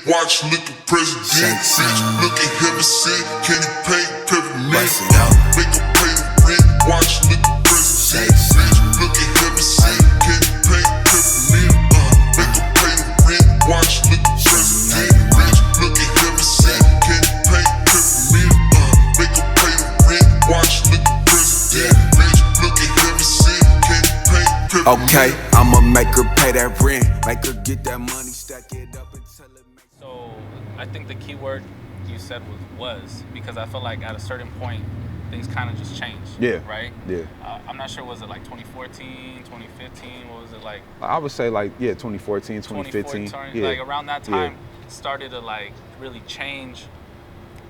watch, look at president. Bitch, look at heaven sent. Can you pay peppermint? Make her pay the rent. Watch, look at president. Bitch, look at heaven sent. Can you pay peppermint? Make her pay the rent. Watch, look at president. Bitch, look at heaven sent. Can you pay peppermint? Make her pay the rent. Watch, look at president. Bitch, look at heaven sent. Can you pay peppermint? Okay, I'ma make her pay that rent. Make her get that money, stack it up until it makes. So I think the key word you said was because I feel like at a certain point things kind of just changed. Yeah. Right? Yeah. I'm not sure, was it like 2014, 2015? What was it like? I would say like, yeah, 2014, 2015. Yeah. Like around that time started to like really change.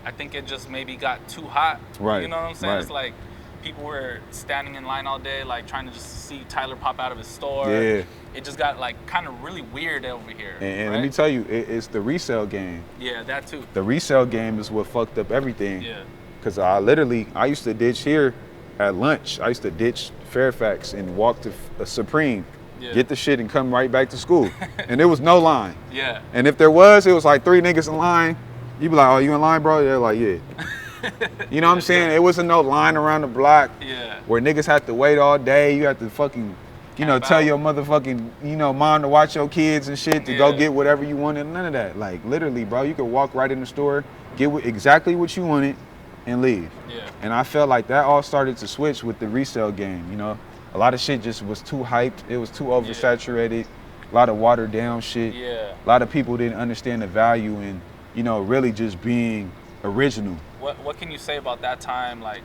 I think it just maybe got too hot. Right. You know what I'm saying? Right. It's like people were standing in line all day, like trying to just see Tyler pop out of his store. Yeah. It just got like kind of really weird over here. And right? let me tell you, it's the resale game. Yeah, that too. The resale game is what fucked up everything. Yeah. Cause I used to ditch here at lunch. I used to ditch Fairfax and walk to Supreme, get the shit and come right back to school. And there was no line. Yeah. And if there was, it was like 3 niggas in line. You be like, oh, you in line, bro? They're like, yeah. You know what I'm saying? It wasn't no line around the block where niggas had to wait all day. You had to fucking, tell your motherfucking, mom to watch your kids and shit to go get whatever you wanted. None of that. Like, literally, bro, you could walk right in the store, get exactly what you wanted, and leave. Yeah. And I felt like that all started to switch with the resale game, A lot of shit just was too hyped. It was too oversaturated. A lot of watered down shit. Yeah. A lot of people didn't understand the value in, really just being original. What can you say about that time? Like,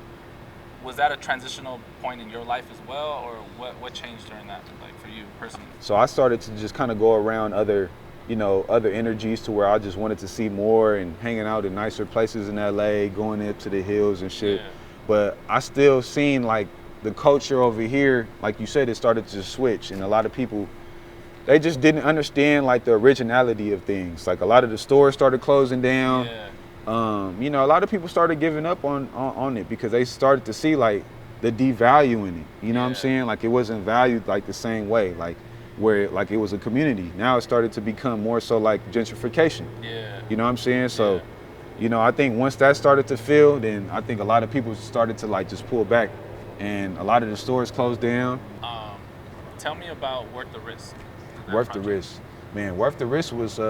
was that a transitional point in your life as well, or what changed during that, like for you personally? So I started to just kind of go around other energies to where I just wanted to see more and hanging out in nicer places in LA, going up to the hills and shit. Yeah. But I still seen like the culture over here, like you said, it started to switch, and a lot of people, they just didn't understand like the originality of things. Like a lot of the stores started closing down. Yeah. A lot of people started giving up on it because they started to see like the devalue in it. You know what I'm saying? Like it wasn't valued like the same way, like where like it was a community. Now it started to become more so like gentrification. Yeah. You know what I'm saying? So, I think once that started to fill, then I think a lot of people started to like just pull back, and a lot of the stores closed down. Tell me about Worth the Risk. Worth the Risk. Man, Worth the Risk was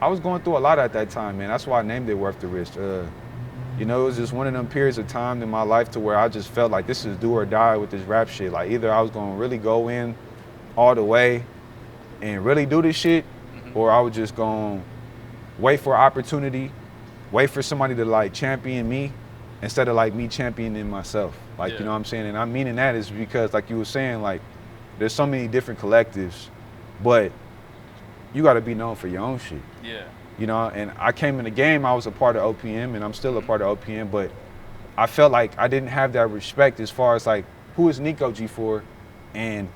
I was going through a lot at that time, man. That's why I named it Worth the Risk. It was just one of them periods of time in my life to where I just felt like this is do or die with this rap shit. Like either I was gonna really go in all the way and really do this shit, or I was just gonna wait for an opportunity, wait for somebody to like champion me instead of like me championing myself. Like, you know what I'm saying? And I'm meaning that is because like you were saying, like there's so many different collectives, but you gotta be known for your own shit. Yeah. And I came in the game, I was a part of OPM, and I'm still a part of OPM, but I felt like I didn't have that respect as far as like, who is Niko G4? And,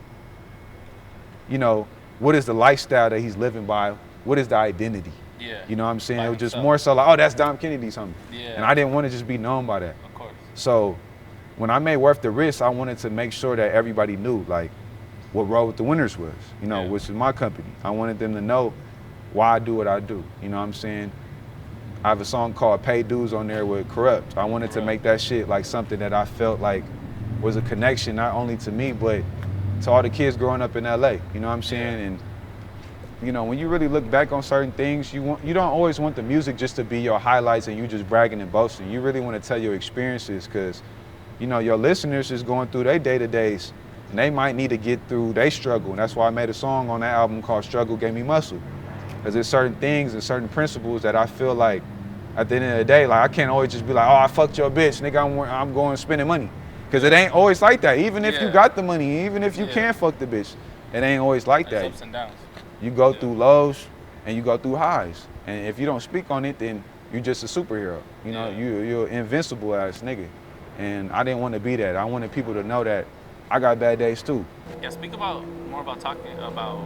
what is the lifestyle that he's living by? What is the identity? Yeah. You know what I'm saying? By it was just himself. more so like, oh, that's Dom Kennedy something. Yeah. And I didn't want to just be known by that. Of course. So when I made Worth the Risk, I wanted to make sure that everybody knew like what Roll with the Winners was, which is my company. I wanted them to know why I do what I do. You know what I'm saying? I have a song called Pay Dues on there with Kurupt. I wanted to make that shit like something that I felt like was a connection not only to me, but to all the kids growing up in LA. You know what I'm saying? And when you really look back on certain things, you don't always want the music just to be your highlights and you just bragging and boasting. You really want to tell your experiences because, your listeners is going through their day-to-days and they might need to get through their struggle. And that's why I made a song on that album called Struggle Gave Me Muscle. Because there's certain things and certain principles that I feel like at the end of the day, like I can't always just be like, oh, I fucked your bitch, nigga, I'm going spending money. Because it ain't always like that. Even if you got the money, even if you can fuck the bitch, it ain't always like that. There's ups and downs. You go through lows and you go through highs. And if you don't speak on it, then you're just a superhero. You're invincible ass nigga. And I didn't want to be that. I wanted people to know that I got bad days too. Yeah, speak more about talking about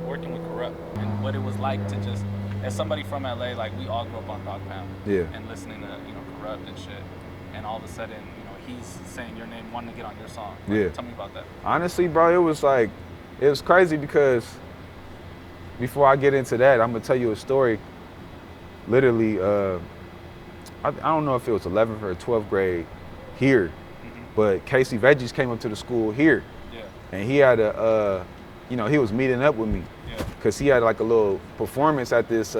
working with Kurupt and what it was like to just, as somebody from LA, like we all grew up on Dog Pound and listening to Kurupt and shit, and all of a sudden he's saying your name, wanting to get on your song. Tell me about that. Honestly, bro, it was crazy because before I get into that, I'm gonna tell you a story. Literally, I don't know if it was 11th or 12th grade here, but Casey Veggies came up to the school here, and he had a, you know, he was meeting up with me, cause he had like a little performance at this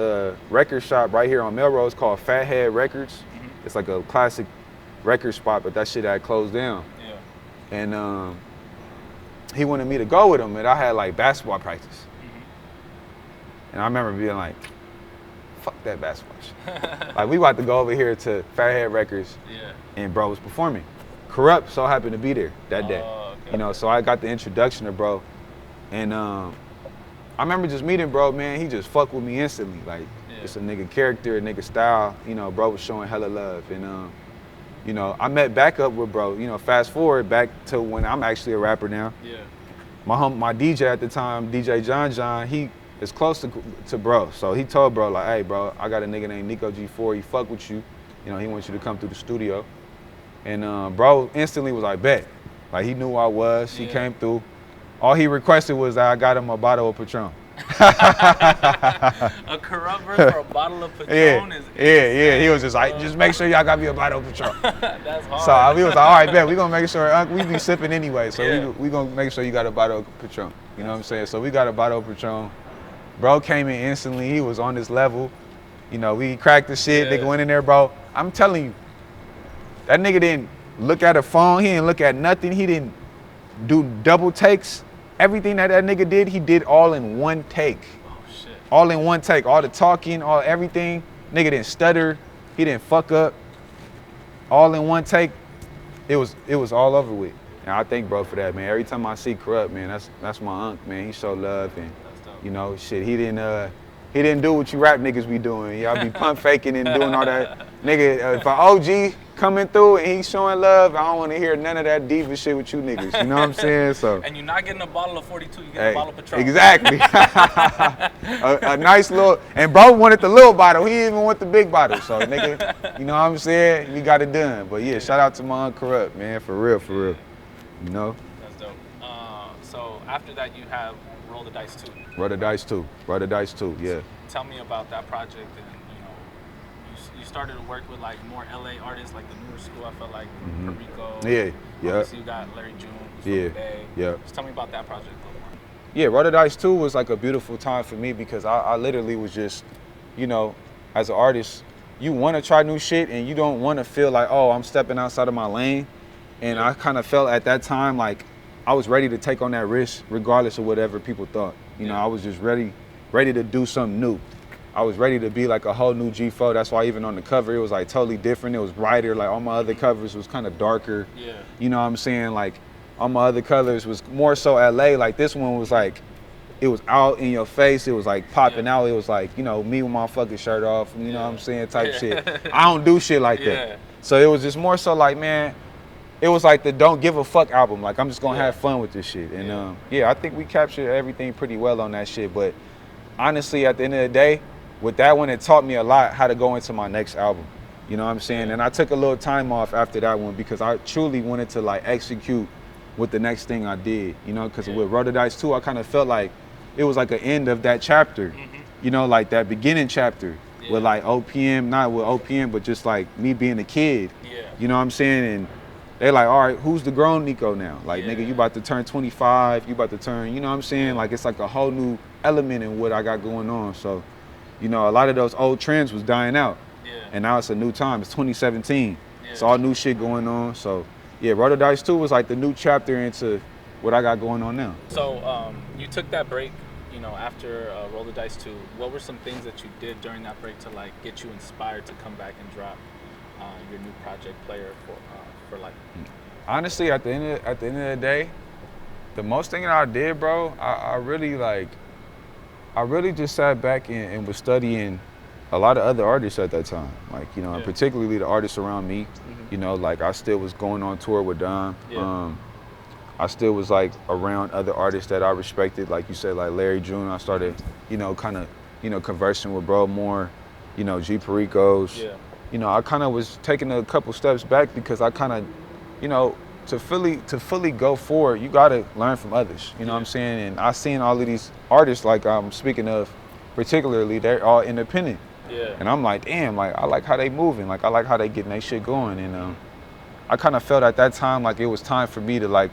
record shop right here on Melrose called Fathead Records. It's like a classic record spot, but that shit had closed down. And he wanted me to go with him, and I had like basketball practice. And I remember being like, fuck that basketball shit. Like, we about to go over here to Fathead Records, and bro was performing. Kurupt so happened to be there that day. You know, so I got the introduction to bro. And I remember just meeting bro, man, he just fucked with me instantly. Like, it's a nigga character, a nigga style. You know, bro was showing hella love. And you know, I met back up with bro. You know, fast forward back to when I'm actually a rapper now. My DJ at the time, DJ John, he is close to bro. So he told bro, like, hey bro, I got a nigga named Niko G4, he fuck with you. You know, he wants you to come through the studio. And bro instantly was like, bet. Like, he knew who I was, he came through. All he requested was that I got him a bottle of Patron. A Kurupt verse for a bottle of Patron is he was just like, just make sure y'all got me a bottle of Patron. That's hard. So we was like, all right, bet, we gonna make sure, we be sipping anyway, so we gonna make sure you got a bottle of Patron. You know what I'm saying? So we got a bottle of Patron. Bro came in instantly, he was on this level. You know, we cracked the shit, nigga went in there, bro. I'm telling you, that nigga didn't look at a phone, he didn't look at nothing, he didn't do double takes. Everything that nigga did, he did all in one take. Oh shit. All in one take, all the talking, all everything. Nigga didn't stutter, he didn't fuck up. All in one take, it was all over with. And I thank bro for that, man. Every time I see Kurupt, man, that's my uncle, man. He show love, and you know, shit, he didn't do what you rap niggas be doing. Y'all be pump faking and doing all that. Nigga, if an OG coming through and he's showing love, I don't want to hear none of that diva shit with you niggas. You know what I'm saying? So. And you're not getting a bottle of 42, you get a bottle of Patron. Exactly. a nice little, and bro wanted the little bottle. He didn't even want the big bottle. So nigga, you know what I'm saying? We got it done. But yeah, shout out to my Uncle Kurupt, man, for real. You know? That's dope. So after that you have Roll the Dice 2. Roll the Dice 2, yeah. Tell me about that project, and you know, you started to work with like more LA artists, like the newer school. I felt like Perico. Yeah. Obviously you got Larry June. From the Bay. Just tell me about that project a little more. Yeah, Roll the Dice 2 was like a beautiful time for me because I literally was just, you know, as an artist, you want to try new shit and you don't want to feel like, oh, I'm stepping outside of my lane. And I kind of felt at that time like I was ready to take on that risk regardless of whatever people thought. You know, I was just ready to do something new. I was ready to be like a whole new G4. That's why even on the cover, it was like totally different. It was brighter. Like all my other covers was kind of darker. You know what I'm saying? Like all my other colors was more so LA. Like this one was like, it was out in your face. It was like popping out. It was like, you know, me with my fucking shirt off, you know what I'm saying, type shit. I don't do shit like that. So it was just more so like, man, it was like the Don't Give a Fuck album. Like, I'm just gonna have fun with this shit. And yeah, I think we captured everything pretty well on that shit. But honestly, at the end of the day, with that one, it taught me a lot how to go into my next album. You know what I'm saying? And I took a little time off after that one because I truly wanted to like execute with the next thing I did. You know, because with Roll the Dice 2, I kind of felt like it was like an end of that chapter. You know, like that beginning chapter with like OPM, not with OPM, but just like me being a kid. You know what I'm saying? And they're like, all right, who's the grown Niko now? Like, nigga, you about to turn 25, you about to turn, you know what I'm saying? Like, it's like a whole new element in what I got going on. So, you know, a lot of those old trends was dying out. And now it's a new time. It's 2017. It's all new shit going on. So, yeah, Roll the Dice 2 was like the new chapter into what I got going on now. So, you took that break, you know, after Roll the Dice 2. What were some things that you did during that break to, like, get you inspired to come back and drop your new project, Blayr, for like? Honestly, at the end of the day, the most thing that I did, bro, I really just sat back and was studying a lot of other artists at that time, like, you know, and particularly the artists around me. You know, like I still was going on tour with Dom. I still was like around other artists that I respected, like you said, like Larry June. I started, you know, kind of, you know, conversing with bro more, you know, G Pericos. You know, I kind of was taking a couple steps back because I kind of, you know, to fully go forward, you gotta learn from others. You know what I'm saying? And I seen all of these artists, like I'm speaking of, particularly, they're all independent. Yeah. And I'm like, damn, like I like how they moving, like I like how they getting their shit going. And I kind of felt at that time like it was time for me to like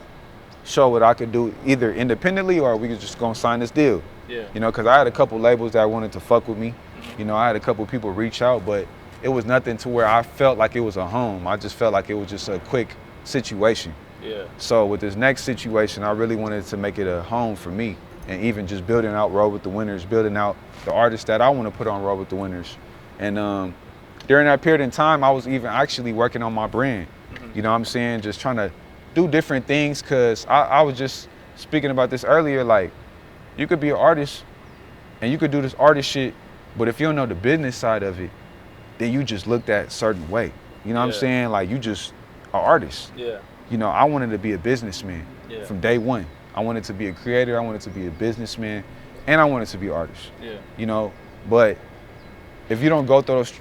show what I could do either independently or we could just go sign this deal. Yeah. You know, because I had a couple labels that wanted to fuck with me. You know, I had a couple people reach out, but it was nothing to where I felt like it was a home. I just felt like it was just a quick situation. Yeah. So with this next situation, I really wanted to make it a home for me, and even just building out Roll with the Winners, building out the artists that I want to put on Roll with the Winners. And during that period in time, I was even actually working on my brand. You know what I'm saying? Just trying to do different things, because I was just speaking about this earlier, like you could be an artist and you could do this artist shit, but if you don't know the business side of it, then you just looked at a certain way. You know what I'm saying? Like you just an artist. Yeah. You know, I wanted to be a businessman from day one. I wanted to be a creator, I wanted to be a businessman, and I wanted to be an artist. Yeah. You know, but if you don't go through those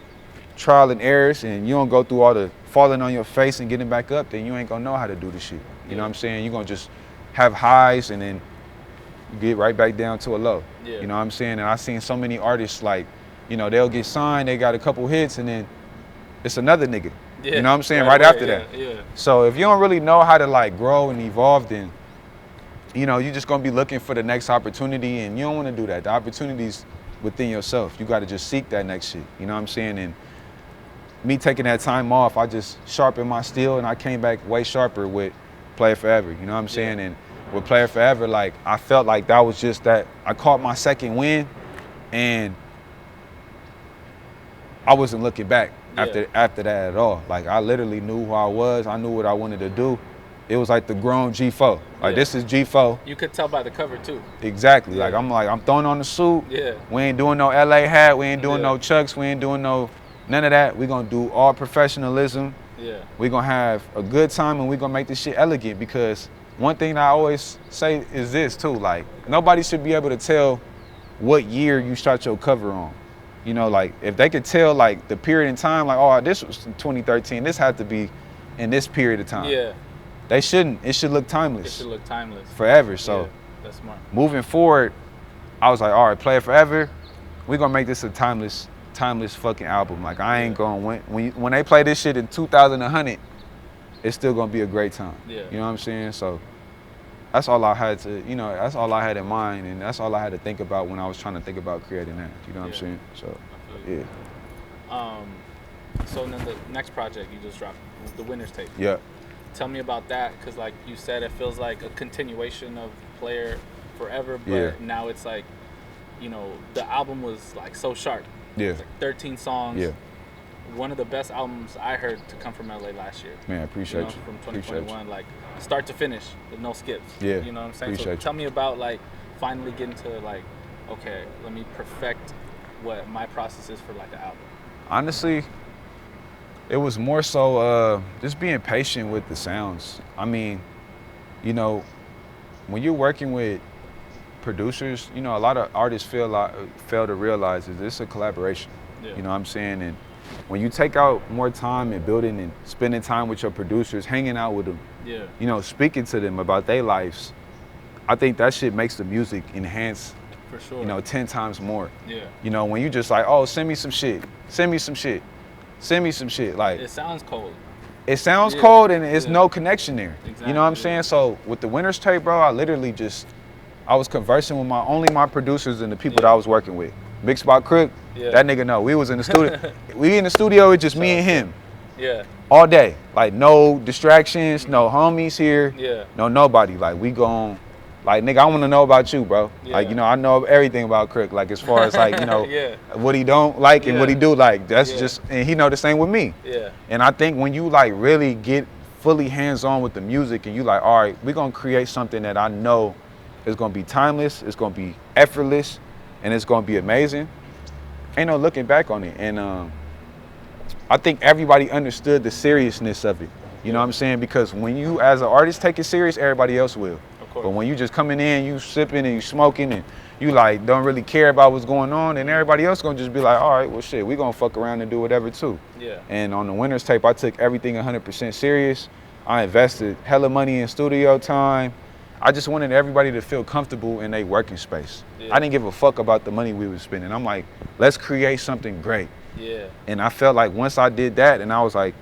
trial and errors and you don't go through all the falling on your face and getting back up, then you ain't gonna know how to do the shit. You know what I'm saying? You're gonna just have highs and then get right back down to a low. You know what I'm saying? And I've seen so many artists, like, you know, they'll get signed, they got a couple hits, and then it's another nigga. You know what I'm saying? Right after that. Yeah. So if you don't really know how to like grow and evolve, then, you know, you're just gonna be looking for the next opportunity, and you don't wanna do that. The opportunity's within yourself. You gotta just seek that next shit. You know what I'm saying? And me taking that time off, I just sharpened my steel, and I came back way sharper with Play It Forever. You know what I'm saying? And with Play It Forever, like I felt like that was just that. I caught my second win, and I wasn't looking back after that at all. Like I literally knew who I was. I knew what I wanted to do. It was like the grown G4. Like this is G4. You could tell by the cover too. Exactly. Like I'm throwing on the suit. Yeah. We ain't doing no LA hat. We ain't doing no chucks. We ain't doing none of that. We gonna do all professionalism. Yeah. We gonna have a good time, and we gonna make this shit elegant, because one thing that I always say is this too, like nobody should be able to tell what year you start your cover on. You know, like if they could tell like the period in time, like, oh, this was in 2013, this had to be in this period of time. Yeah. They shouldn't. It should look timeless. It should look timeless. Forever. So that's smart. Moving forward, I was like, all right, Play It Forever. We're gonna make this a timeless fucking album. Like I ain't going when they play this shit in 2100, it's still gonna be a great time. Yeah. You know what I'm saying? So that's all I had to, you know, that's all I had in mind, and that's all I had to think about when I was trying to think about creating that. You know what I'm saying? So So then the next project you just dropped, the Winner's Tape. Yeah. Tell me about that, because like you said, it feels like a continuation of Blayr Forever, but now it's like, you know, the album was like so sharp. Yeah. It's like 13 songs. Yeah. One of the best albums I heard to come from LA last year. Man, I appreciate you. From 2021, like start to finish with no skips. Yeah. You know what I'm saying? Appreciate So tell me about like finally getting to like, okay, let me perfect what my process is for like an album. Honestly, it was more so just being patient with the sounds. I mean, you know, when you're working with producers, you know, a lot of artists fail to realize is it's a collaboration. You know what I'm saying? And when you take out more time in building and spending time with your producers, hanging out with them, you know, speaking to them about their lives, I think that shit makes the music enhance, for sure, you know, 10 times more. Yeah. You know, when you just like, oh, send me some shit, send me some shit, send me some shit. Like, it sounds cold. It sounds cold, and it's no connection there. Exactly. You know what I'm saying? So with the Winner's Tape, bro, I literally just, I was conversing with only my producers and the people that I was working with. Big Spot Crook, that nigga know. We was in the studio. We in the studio, it's just me and him. Yeah. All day. Like no distractions, no homies here. Yeah. No nobody. Like we gon', like nigga, I wanna know about you, bro. Like, you know, I know everything about Crook. Like as far as like, you know, what he don't like and what he do like. That's just, and he know the same with me. Yeah. And I think when you like really get fully hands-on with the music and you like, all right, we're gonna create something that I know is gonna be timeless, it's gonna be effortless, and it's gonna be amazing. Ain't no looking back on it. And I think everybody understood the seriousness of it. You know what I'm saying? Because when you as an artist take it serious, everybody else will. Of course. But when you just coming in, you sipping and you smoking and you like don't really care about what's going on, and everybody else gonna just be like, all right, well shit, we gonna fuck around and do whatever too. Yeah. And on the Winner's Tape, I took everything 100% serious. I invested hella money in studio time. I just wanted everybody to feel comfortable in their working space. Yeah. I didn't give a fuck about the money we was spending. I'm like, let's create something great. Yeah. And I felt like once I did that, and I was like,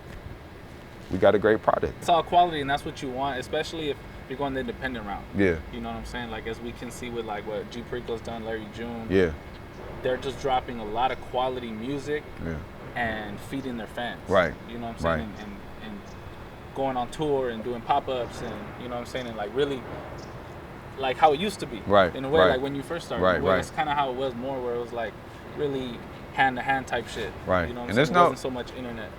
we got a great product. It's all quality, and that's what you want, especially if you're going the independent route. Yeah. You know what I'm saying? Like, as we can see with like what G Perico's done, Larry June. Yeah. They're just dropping a lot of quality music. Yeah. And feeding their fans. Right. You know what I'm saying? Right. And going on tour and doing pop-ups and, you know what I'm saying? And like really, like how it used to be. Right. In a way, right. like when you first started. Right, right. That's kind of how it was more, where it was like really hand-to-hand type shit. Right. You know what I'm and saying? There wasn't so much internet.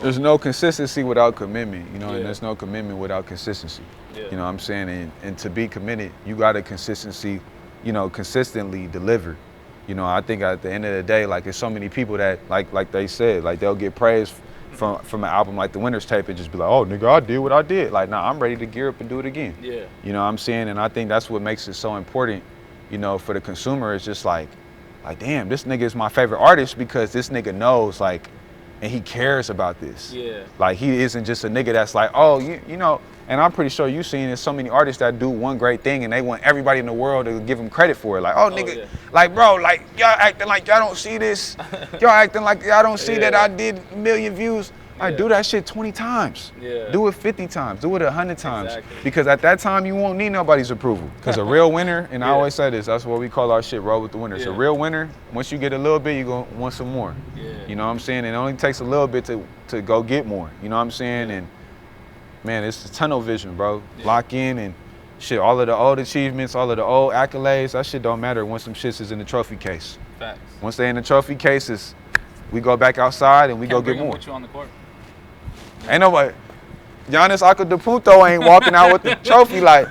There's no consistency without commitment, you know, Yeah. and there's no commitment without consistency. Yeah. You know what I'm saying? And to be committed, you got to consistently deliver. You know, I think at the end of the day, like, there's so many people that, like they said, like, they'll get praise from an album like the Winner's Tape and just be like, oh, nigga, I did what I did. Like, nah, I'm ready to gear up and do it again. Yeah. You know what I'm saying? And I think that's what makes it so important, you know, for the consumer. It's just like, damn, this nigga is my favorite artist because this nigga knows, like, and he cares about this. Yeah. Like, he isn't just a nigga that's like, oh, you know, and I'm pretty sure you've seen there's so many artists that do one great thing and they want everybody in the world to give them credit for it. Like, oh, nigga, yeah. like, bro, like, y'all acting like y'all don't see this. Y'all acting like y'all don't see that I did 1 million views. I do that shit 20 times. Yeah. Do it 50 times. Do it 100 times. Exactly. Because at that time, you won't need nobody's approval. Because a real winner, and I Yeah. always say this, that's what we call our shit, roll with the winners. Yeah. A real winner, once you get a little bit, you're going to want some more. Yeah. You know what I'm saying? It only takes a little bit to go get more. You know what I'm saying? And man, it's tunnel vision, bro. Yeah. Lock in and shit, all of the old achievements, all of the old accolades, that shit don't matter once some shits is in the trophy case. Facts. Once they in the trophy cases, we go back outside and we Can't go bring get them more. with you on the court. Ain't nobody. Giannis Antetokounmpo ain't walking out with the trophy like,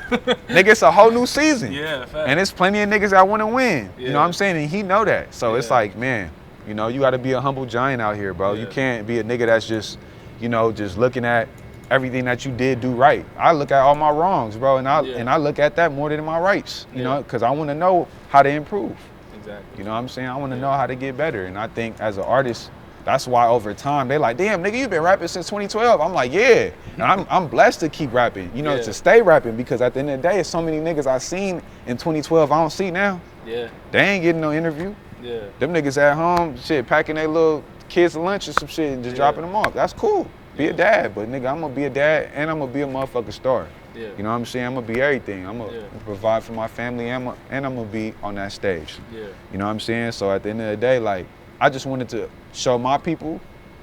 nigga, it's a whole new season. Yeah, facts. And it's plenty of niggas that want to win. You Yeah. know what I'm saying? And he know that. So it's Yeah. like, man, you know, you got to be a humble giant out here, bro. Yeah. You can't be a nigga that's just, you know, just looking at everything that you did do right. I look at all my wrongs, bro, and I look at that more than my rights, you know, because I want to know how to improve. Exactly. You know what I'm saying? I want to know how to get better. And I think as an artist, that's why over time, they like, damn, nigga, you been rapping since 2012. I'm like, yeah. And I'm blessed to keep rapping, you know, to stay rapping, because at the end of the day, it's so many niggas I seen in 2012 I don't see now. Yeah. They ain't getting no interview. Yeah. Them niggas at home, shit, packing their little kids' lunch or some shit and just dropping them off. That's cool. Be a dad, but nigga, I'm gonna be a dad and I'm gonna be a motherfucking star. Yeah. You know what I'm saying? I'm gonna be everything. I'm gonna provide for my family and I'm gonna be on that stage. Yeah. You know what I'm saying? So at the end of the day, like, I just wanted to show my people,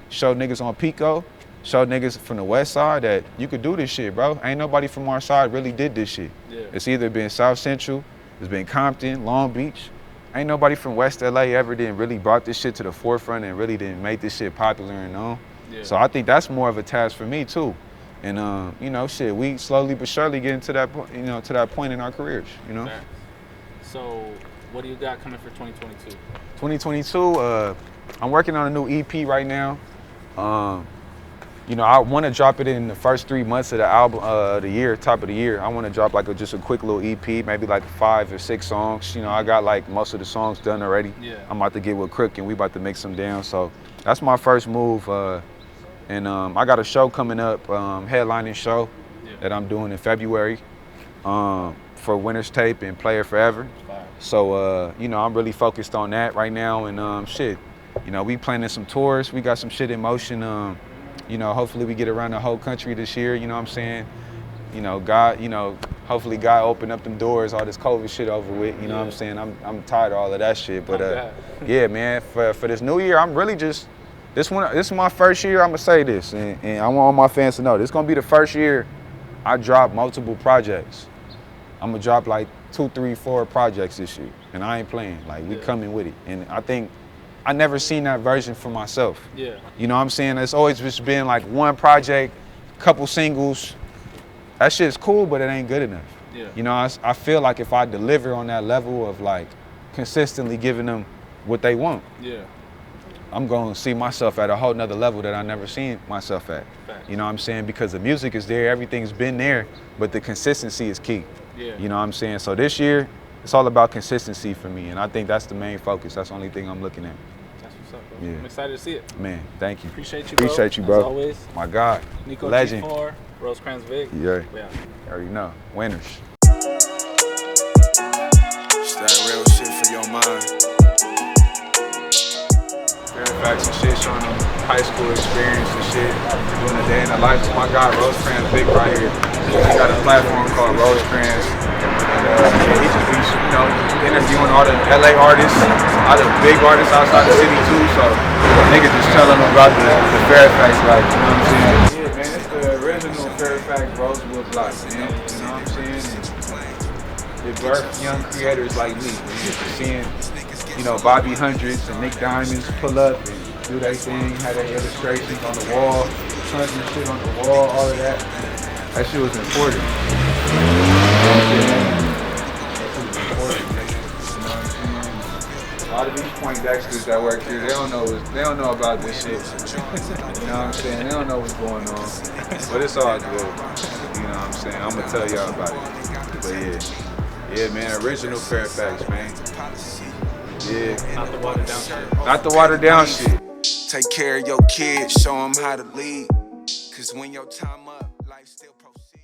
show niggas on Perico, show niggas from the west side that you could do this shit, bro. Ain't nobody from our side really did this shit. Yeah. It's either been South Central, it's been Compton, Long Beach. Ain't nobody from West LA ever did really brought this shit to the forefront and really didn't make this shit popular and known. Yeah. So I think that's more of a task for me too. And you know, shit, we slowly but surely getting to that point, you know, to that point in our careers, you know. Fair. So, what do you got coming for 2022? 2022, I'm working on a new EP right now. You know, I want to drop it in the first 3 months of the album, the year, top of the year. I want to drop like just a quick little EP, maybe like 5 or 6 songs. You know, I got like most of the songs done already. Yeah. I'm about to get with Crook and we about to mix them down. So that's my first move. And I got a show coming up, headlining show that I'm doing in February for Winner's Tape and Blayr Forever. So, you know, I'm really focused on that right now. And shit, you know, we planning some tours. We got some shit in motion. You know, hopefully we get around the whole country this year, you know what I'm saying? You know, God, you know, hopefully God open up them doors, all this COVID shit over with, you know what I'm saying? I'm tired of all of that shit. But yeah, man, for this new year, I'm really just, this is my first year, I'm gonna say this, and I want all my fans to know, this is gonna be the first year I drop multiple projects. I'm gonna drop like 2, 3, 4 projects this year, and I ain't playing, like we coming with it. And I think, I never seen that version for myself. Yeah. You know what I'm saying? It's always just been like one project, couple singles. That shit's cool, but it ain't good enough. Yeah. You know, I feel like if I deliver on that level of like consistently giving them what they want, I'm gonna see myself at a whole nother level that I never seen myself at. Facts. You know what I'm saying? Because the music is there, everything's been there, but the consistency is key. Yeah. You know what I'm saying? So this year, it's all about consistency for me, and I think that's the main focus. That's the only thing I'm looking at. That's what's up, bro. Yeah. I'm excited to see it. Man, thank you. Appreciate you, bro. Appreciate you, bro. As always. My God. Niko Legend. G4, Rosecrans Vic. Yeah. Yeah. You already know. Winners. mine. Fairfax and shit, showing them high school experience and shit, doing a day in the life of my guy Rosecrans Vic right here. He got a platform called Rosecrans, and he just be, interviewing all the LA artists, all the big artists outside the city too. So niggas just telling them about the Fairfax life, you know what I'm saying? Yeah, man, it's the original Fairfax Rosewood block, man. You know what I'm saying? And it birthed young creators like me. Just seeing, Bobby Hundreds and Nick Diamonds pull up and do their thing, have their illustrations on the wall, tons of shit on the wall, all of that. That shit was important. You know what I'm saying? That shit was important, nigga. You know what I'm saying? A lot of these Poindexters that work here, they don't know about this shit. You know what I'm saying? They don't know what's going on. But it's all good. You know what I'm saying? I'm gonna tell y'all about it. But yeah, man, original Fairfax, man. Yeah. Not the watered down shit. Not the watered down shit. Take care of your kids, show them how to lead. Cause when your time up, life still proceeds.